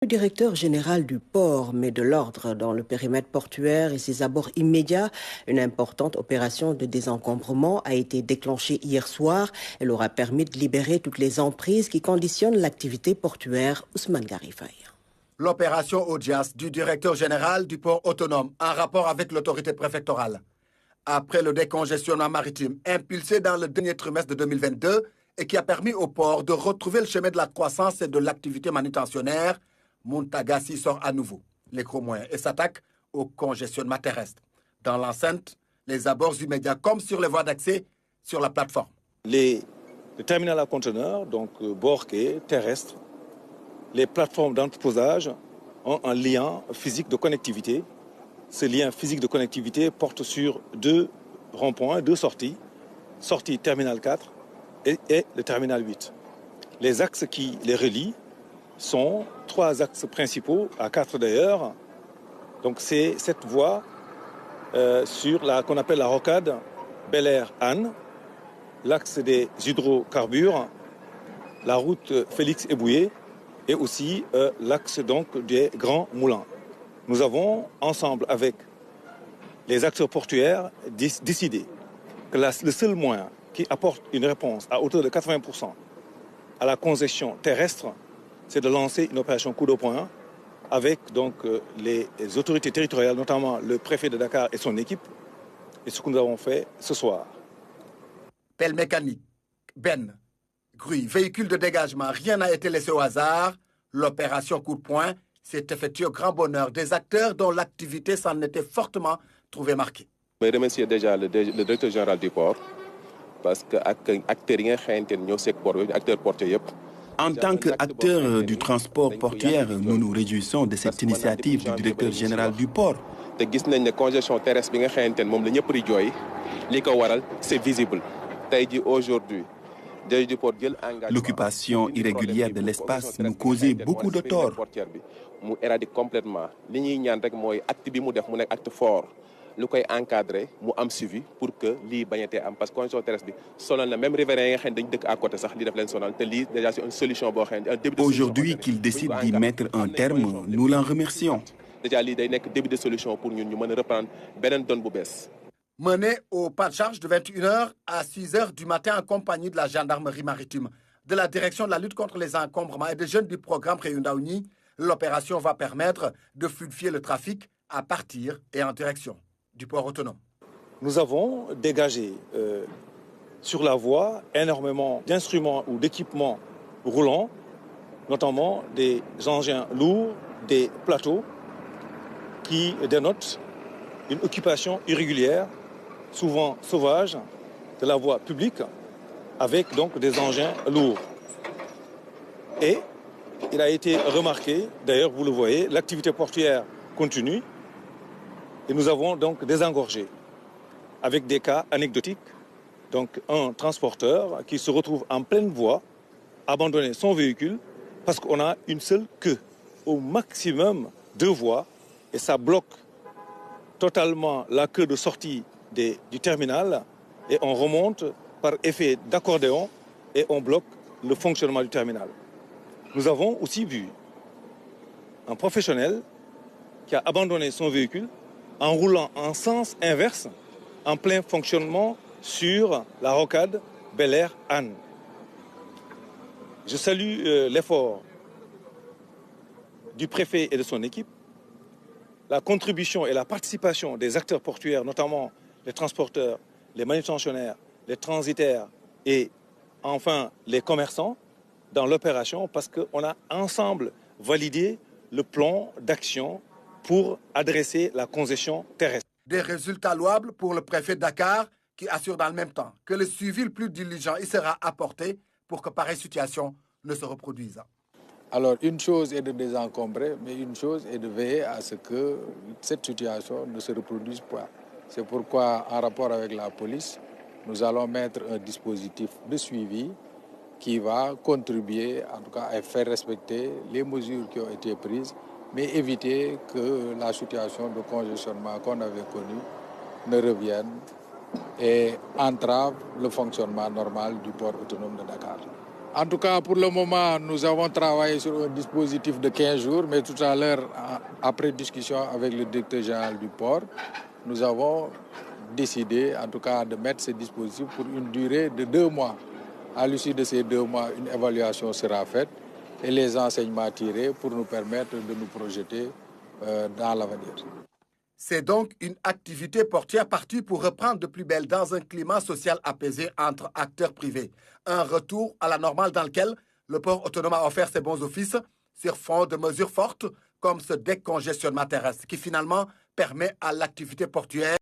Le directeur général du port met de l'ordre dans le périmètre portuaire et ses abords immédiats. Une importante opération de désencombrement a été déclenchée hier soir. Elle aura permis de libérer toutes les emprises qui conditionnent l'activité portuaire. Ousmane Garifaye. L'opération Audias du directeur général du port autonome en rapport avec l'autorité préfectorale. Après le décongestionnement maritime impulsé dans le dernier trimestre de 2022 et qui a permis au port de retrouver le chemin de la croissance et de l'activité manutentionnaire, Montagasi sort à nouveau les gros moyens et s'attaque au congestionnement terrestre. Dans l'enceinte, les abords immédiats comme sur les voies d'accès sur la plateforme. Le terminal à conteneurs, donc bord quai, terrestre, les plateformes d'entreposage ont un lien physique de connectivité. Ce lien physique de connectivité porte sur deux ronds-points, deux sorties. Sortie terminal 4 et le terminal 8. Les axes qui les relient sont trois axes principaux, à 4 d'ailleurs. Donc c'est cette voie sur qu'on appelle la rocade Bel Air-Anne, l'axe des hydrocarbures, la route Félix-Éboué et aussi l'axe donc des Grands Moulins. Nous avons ensemble avec les acteurs portuaires décidé que le seul moyen qui apporte une réponse à hauteur de 80% à la congestion terrestre, c'est de lancer une opération coup de poing avec donc les autorités territoriales, notamment le préfet de Dakar et son équipe, et ce que nous avons fait ce soir. Pelle mécanique, benne, grue, véhicule de dégagement, rien n'a été laissé au hasard. L'opération coup de poing s'est effectuée au grand bonheur des acteurs dont l'activité s'en était fortement trouvée marquée. Je remercie déjà le directeur général du port parce que acteurs portuaires. En tant qu'acteurs du transport portuaire, nous nous réjouissons de cette initiative du directeur général du port. C'est visible. Aujourd'hui, l'occupation irrégulière de l'espace nous causait beaucoup de tort. Mu éradique complètement. Li ñuy ñaan rek mooy acte bi mu def mu nekk acte fort lu koy encadrer mu am suivi pour que lii bañatee am parce que congestion terrestre bi sonal na même riverains yi nga xam ne dañu dëkk à côté sax lii def leen sonal te lii déjà c'est une solution boo xam ne aujourd'hui qu'il décide d'y mettre un terme, nous l'en remercions. Déjà lii day nekk début de solution pour ñun ñu mën a reprendre beneen donne bu bees. Mené au pas de charge de 21h à 6h du matin en compagnie de la gendarmerie maritime, de la direction de la lutte contre les encombrements et des jeunes du programme Réundaouni, l'opération va permettre de fluidifier le trafic à partir et en direction du port autonome. Nous avons dégagé sur la voie énormément d'instruments ou d'équipements roulants, notamment des engins lourds, des plateaux qui dénotent une occupation irrégulière, souvent sauvage, de la voie publique avec donc des engins lourds. Et il a été remarqué, d'ailleurs vous le voyez, l'activité portuaire continue et nous avons donc désengorgé avec des cas anecdotiques. Donc un transporteur qui se retrouve en pleine voie, abandonner son véhicule parce qu'on a une seule queue, au maximum 2 voies et ça bloque totalement la queue de sortie du terminal et on remonte par effet d'accordéon et on bloque le fonctionnement du terminal. Nous avons aussi vu un professionnel qui a abandonné son véhicule en roulant en sens inverse en plein fonctionnement sur la rocade Bel Air-Anne. Je salue l'effort du préfet et de son équipe, la contribution et la participation des acteurs portuaires, notamment les transporteurs, les manutentionnaires, les transitaires et enfin les commerçants dans l'opération parce qu'on a ensemble validé le plan d'action pour adresser la congestion terrestre. Des résultats louables pour le préfet de Dakar qui assure dans le même temps que le suivi le plus diligent y sera apporté pour que pareille situation ne se reproduise. Alors, une chose est de désencombrer, mais une chose est de veiller à ce que cette situation ne se reproduise pas. C'est pourquoi, en rapport avec la police, nous allons mettre un dispositif de suivi qui va contribuer, en tout cas, à faire respecter les mesures qui ont été prises, mais éviter que la situation de congestionnement qu'on avait connue ne revienne et entrave le fonctionnement normal du port autonome de Dakar. En tout cas, pour le moment, nous avons travaillé sur un dispositif de 15 jours, mais tout à l'heure, après discussion avec le directeur général du port, nous avons décidé, en tout cas, de mettre ce dispositif pour une durée de 2 mois. À l'issue de ces 2 mois, une évaluation sera faite et les enseignements tirés pour nous permettre de nous projeter dans l'avenir. C'est donc une activité portuaire partie pour reprendre de plus belle dans un climat social apaisé entre acteurs privés. Un retour à la normale dans lequel le port autonome a offert ses bons offices sur fond de mesures fortes comme ce décongestionnement terrestre qui finalement permet à l'activité portuaire